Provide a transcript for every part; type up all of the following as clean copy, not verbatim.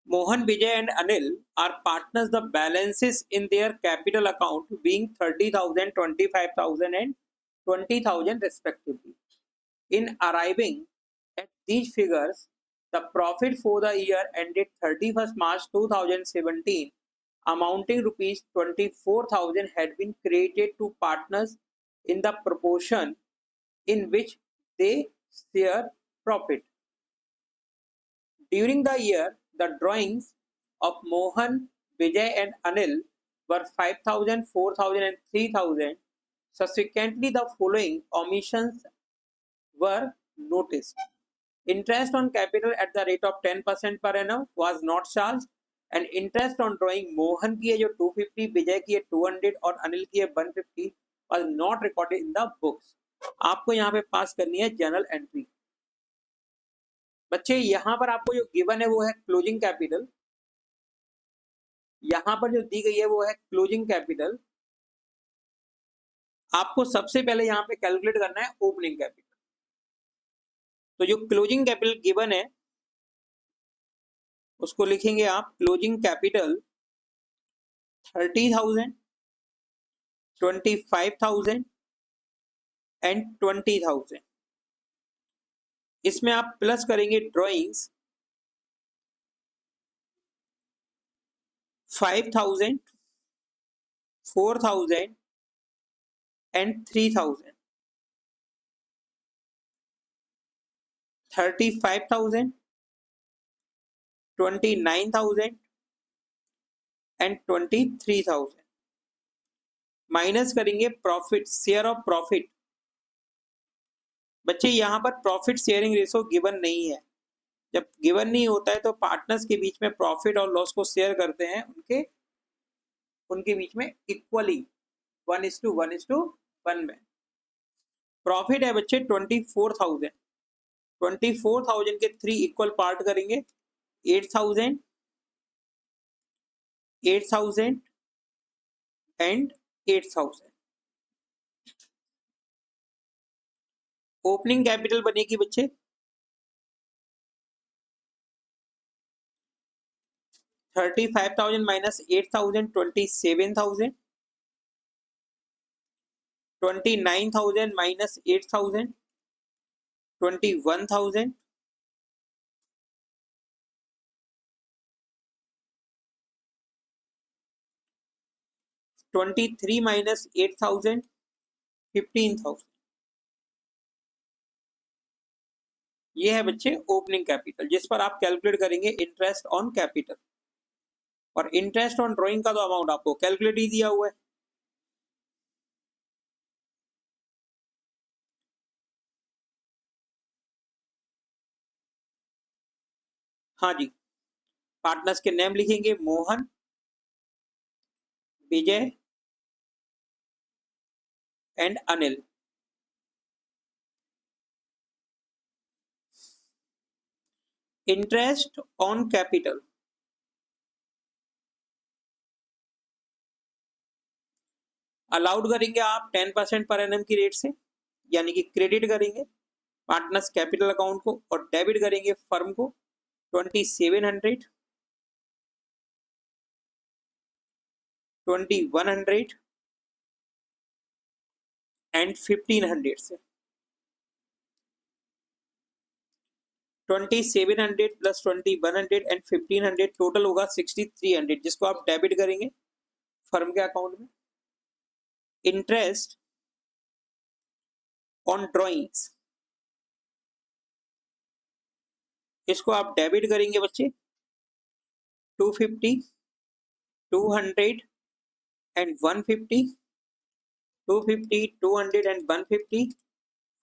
Mohan, Vijay and Anil are partners. The balances in their capital account being 30,000, 25,000 and 20,000 respectively. In arriving at these figures, the profit for the year ended 31st March 2017 amounting rupees 24,000 had been credited to partners in the proportion in which they share profit. During the year, the drawings of Mohan, Vijay and Anil were 5,000, 4,000 and 3,000. Subsequently, the following omissions were noticed. Interest on capital at the rate of 10% per annum was not charged and interest on drawing Mohan की है जो 250, विजय की है 200 और अनिल की है 150 was not recorded in the books. आपको यहाँ पे पास करनी है जर्नल एंट्री. बच्चे यहाँ पर आपको जो गिवन है वो है क्लोजिंग कैपिटल. यहाँ पर जो दी गई है वो है क्लोजिंग कैपिटल. आपको सबसे पहले यहाँ पे कैलकुलेट करना है ओपनिंग कैपिटल. तो जो क्लोजिंग कैपिटल गिवन है उसको लिखेंगे आप क्लोजिंग कैपिटल 30,000, 25,000 एंड 20,000. इसमें आप प्लस करेंगे ड्रॉइंग्स 5,000, 4,000 एंड 3,000. 35,000, 29,000 एंड 23,000. माइनस करेंगे प्रॉफिट, शेयर ऑफ प्रॉफिट. बच्चे यहाँ पर प्रॉफिट शेयरिंग रेशो गिवन नहीं है. जब गिवन नहीं होता है तो पार्टनर्स के बीच में प्रॉफिट और लॉस को शेयर करते हैं उनके बीच में इक्वली 1:1:1 में. प्रॉफिट है बच्चे 24,000. 24,000 के 3 इक्वल पार्ट करेंगे 8,000, 8,000 एंड 8,000. ओपनिंग कैपिटल बनेगी बच्चे 35,000 माइनस 8,000 27,000. 29,000 माइनस 8,000 21,000. 23 माइनस 8,000 15,000. ये है बच्चे ओपनिंग कैपिटल जिस पर आप कैलकुलेट करेंगे इंटरेस्ट ऑन कैपिटल. और इंटरेस्ट ऑन ड्राइंग का तो अमाउंट आपको कैलकुलेट ही दिया हुआ है. हाँ जी, पार्टनर्स के नेम लिखेंगे Mohan, Vijay and Anil. Interest on capital allowed करेंगे आप 10% पर एनम की रेट से, यानी कि क्रेडिट करेंगे पार्टनर्स कैपिटल अकाउंट को और डेबिट करेंगे फर्म को 2,700, 2,100 एंड 1,500 से. 2,700 प्लस 2,100 एंड 1,500 टोटल होगा 6,300 जिसको आप डेबिट करेंगे फर्म के अकाउंट में. इंटरेस्ट ऑन ड्रॉइंग्स इसको आप डेबिट करेंगे बच्चे 250, 200 एंड 150, 250, 200 एंड 150.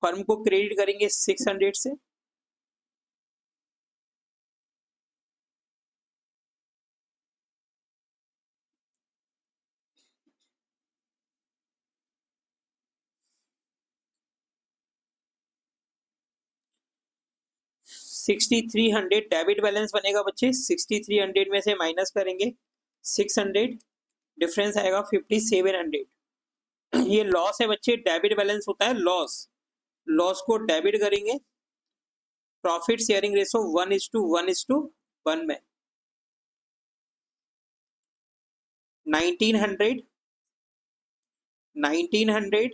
फर्म को क्रेडिट करेंगे 600 से. $6,300 डेबिट बैलेंस बनेगा बच्चे. 6,300 में से माइनस करेंगे 600, डिफरेंस आएगा 5,700. ये लॉस है बच्चे. डेबिट बैलेंस होता है लॉस. लॉस को डेबिट करेंगे. प्रॉफिट शेयरिंग रेशो 1:1:1 में. 1900, 1900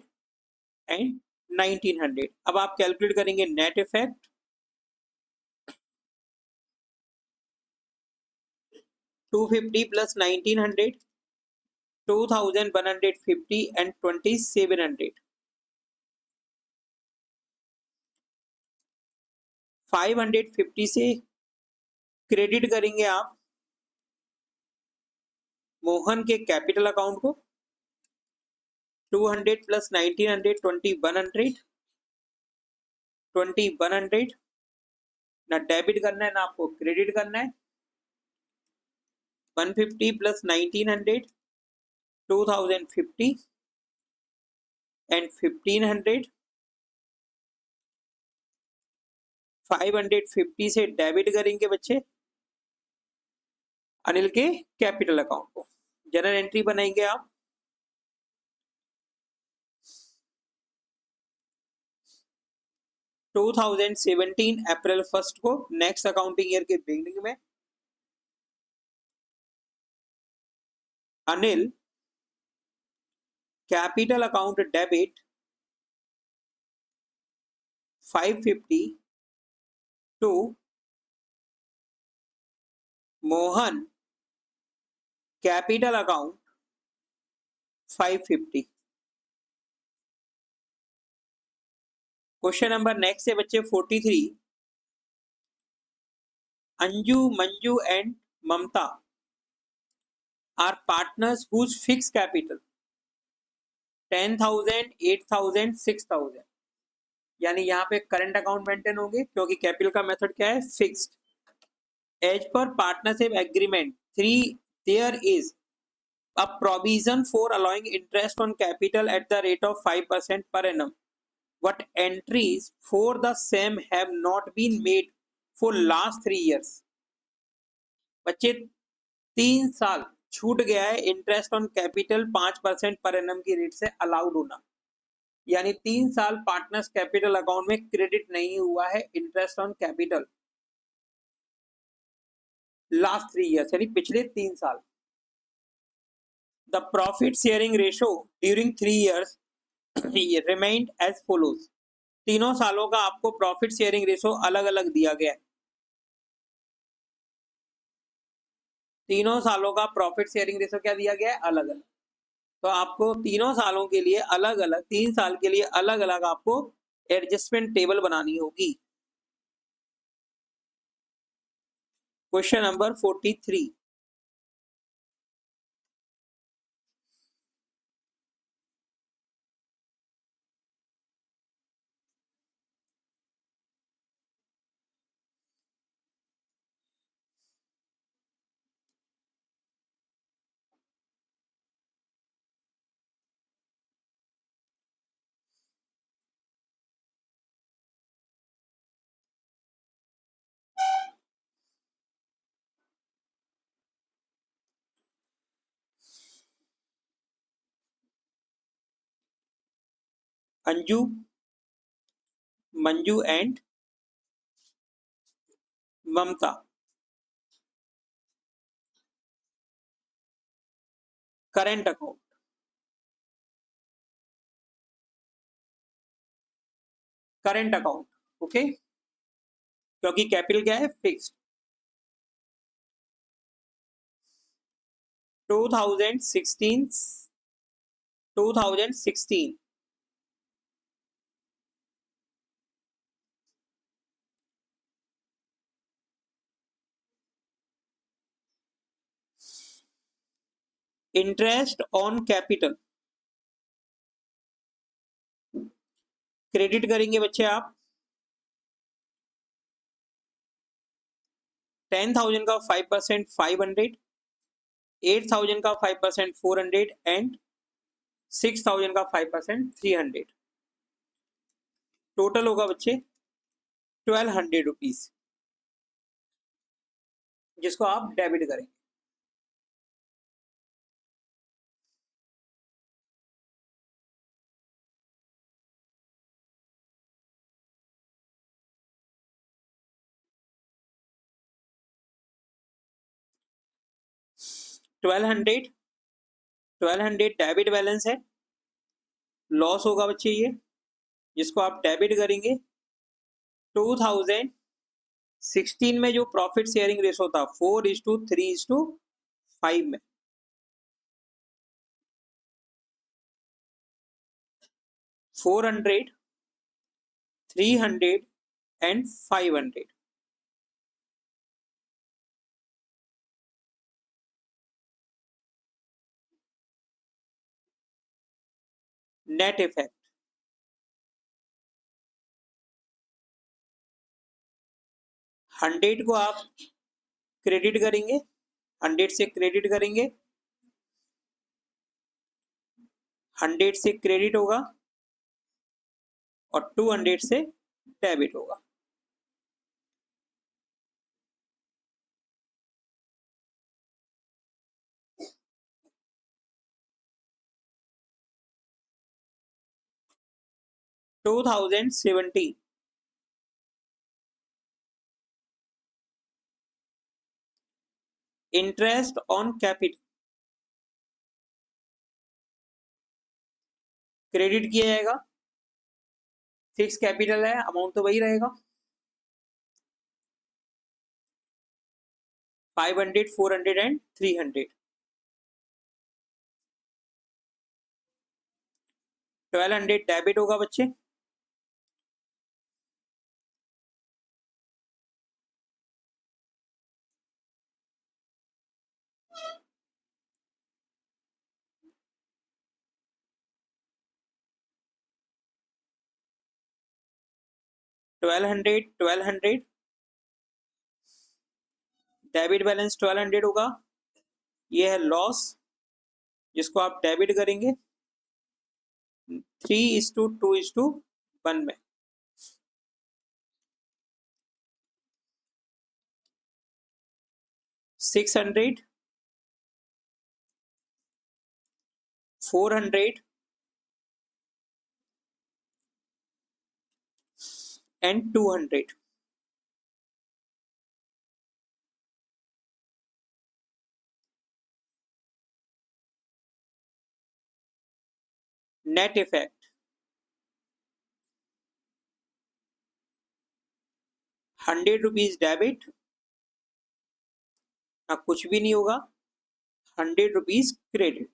एंड 1900। अब आप कैलकुलेट करेंगे नेट इफेक्ट। 250 plus 1900, 2150 and 2700। 550 से क्रेडिट करेंगे आप मोहन के कैपिटल अकाउंट को। 200 प्लस 1900, 2100, 2100 ना डेबिट करना है ना आपको क्रेडिट करना है। 150 प्लस 1900, 2050 एंड 1500। 550 से डेबिट करेंगे बच्चे अनिल के कैपिटल अकाउंट को। जनरल एंट्री बनाएंगे आप। टू 2017 अप्रैल 1 को नेक्स्ट अकाउंटिंग ईयर के बिगिनिंग में Anil capital account debit 550 to Mohan capital account 550। Question number next है बच्चे 43। Anju, Manju and Mamta are partners whose fix capital 10,000, 8,000, 6,000। यानी यहाँ पे करंट अकाउंट मेंटेन होंगे क्योंकि कैपिटल का मेथड क्या है, fixed. As per partnership agreement 3 there is a provision for allowing interest on capital at the rate of 5% per annum. What entries for the same have not been made for last 3 years? बच्चे 3 साल छूट गया है interest on capital 5% per annum की rate से allowed होना। यानी 3 साल पार्टनर्स कैपिटल अकाउंट में क्रेडिट नहीं हुआ है interest on capital last 3 years, यानी पिछले 3 साल। The profit sharing ratio during 3 years remained as follows. तीनों सालों का आपको प्रॉफिट शेयरिंग रेशो अलग अलग दिया गया है। तीनों सालों का प्रॉफिट शेयरिंग रेशो क्या दिया गया है, अलग अलग। तो आपको तीनों सालों के लिए अलग अलग, 3 साल के लिए अलग अलग आपको एडजस्टमेंट टेबल बनानी होगी। Question number 43। Anju, Manju and Mamta current account, current account, okay, क्योंकि कैपिटल क्या है, fixed. 2016 2016 interest on capital credit करेंगे बच्चे आप। 10,000 का 5% 500, 8,000 का 5% 400 एंड 6,000 का 5% 300। टोटल होगा बच्चे 1,200 रुपीज, जिसको आप डेबिट करेंगे। $1,200 1200 डेबिट बैलेंस है, लॉस होगा बच्चे ये, जिसको आप डेबिट करेंगे। 2016 में जो प्रॉफिट शेयरिंग रेशो था 4:3:5 में, 400, 300 एंड 500। नेट इफेक्ट, 100 को आप क्रेडिट करेंगे, 100 से क्रेडिट करेंगे, 100 से क्रेडिट होगा और 200 से डेबिट होगा। To 2017 interest on capital credit किया जाएगा। फिक्स कैपिटल है, अमाउंट तो वही रहेगा, 500, 400 एंड 300। 1200 डेबिट होगा बच्चे, 1200 डेबिट बैलेंस 1200 होगा। ये है लॉस, जिसको आप डेबिट करेंगे 3:2:1 में। 600, 400 and 200। Net effect, 100 rupees debit, ना कुछ भी नहीं होगा, 100 rupees credit.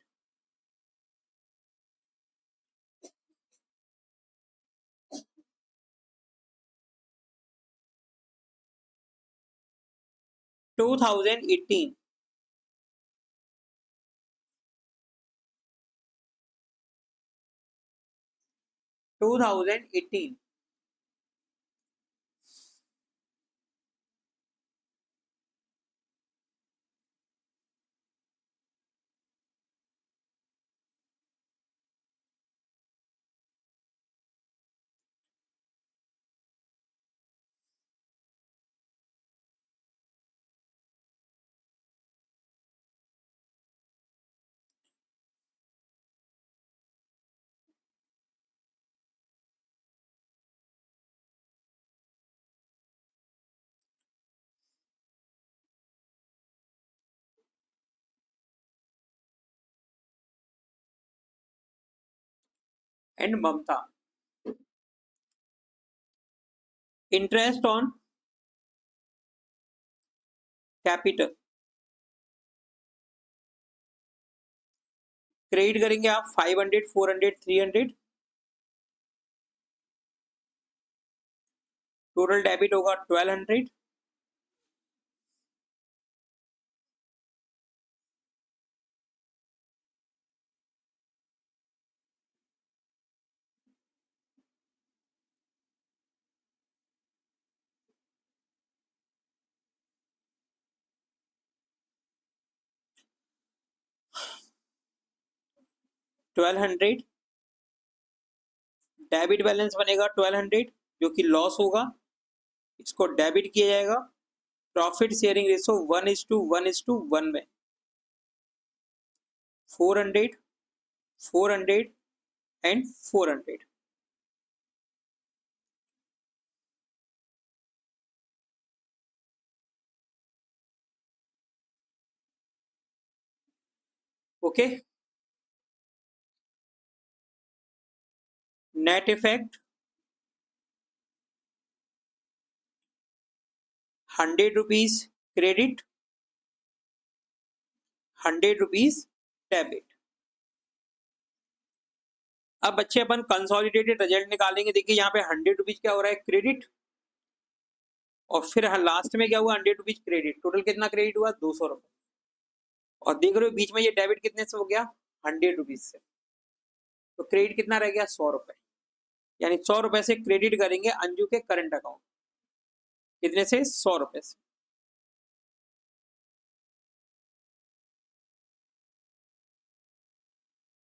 To 2018 2018 and Mamata. Interest on capital credit करेंगे आप 500, 400, 300। टोटल डेबिट होगा 1200। ट्वेल्व हंड्रेड डेबिट बैलेंस बनेगा 1200, जो कि लॉस होगा, इसको डेबिट किया जाएगा। प्रॉफिट शेयरिंग रेशो 1:1:1 में, 400, 400 and 400। Okay, net effect 100 rupees credit, 100 rupees debit. अब बच्चे अपन कंसोलिडेटेड रिजल्ट निकालेंगे। देखिए यहाँ पे 100 रुपीज क्या हो रहा है, क्रेडिट, और फिर लास्ट में क्या हुआ, 100 रुपीज क्रेडिट। टोटल कितना क्रेडिट हुआ, 200 रुपए। और देख रहे हो बीच में ये डेबिट कितने से हो गया, 100 रुपीज से। तो क्रेडिट कितना रह गया, 100 रुपए। यानी 100 रुपए से क्रेडिट करेंगे अंजू के करंट अकाउंट, कितने से, 100 रुपए से।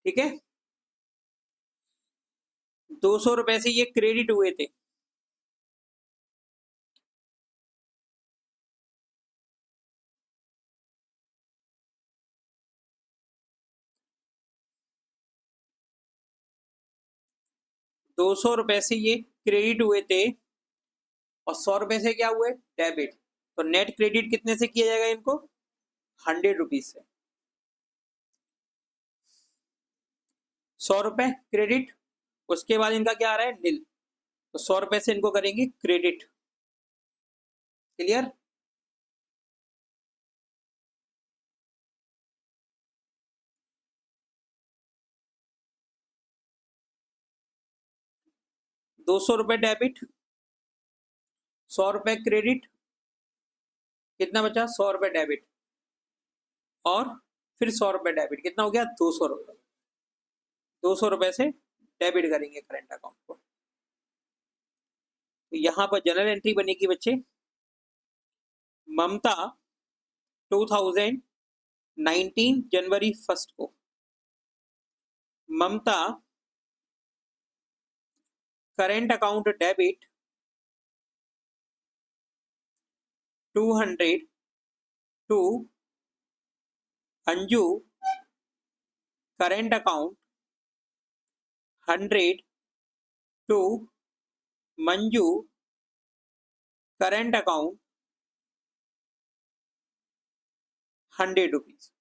ठीक है, 200 रुपए से ये क्रेडिट हुए थे। ₹200 से ये क्रेडिट हुए थे और 100 रुपए से क्या हुए, डेबिट। तो नेट क्रेडिट कितने से किया जाएगा इनको, 100 रुपीज से। 100 रुपए क्रेडिट, उसके बाद इनका क्या आ रहा है, नील। तो 100 रुपए से इनको करेंगे क्रेडिट। क्लियर। ₹200 डेबिट, 100 रुपए क्रेडिट, कितना बचा, 100 रुपए डेबिट, और फिर 100 रुपए डेबिट, कितना हो गया, 200 रुपए। 200 रुपए से डेबिट करेंगे करंट अकाउंट को। तो यहाँ पर जनरल एंट्री बनेगी बच्चे, ममता 2019 जनवरी 1 को, Mamta current account debit 200 to Anju current account 100 to Manju current account 100 rupees.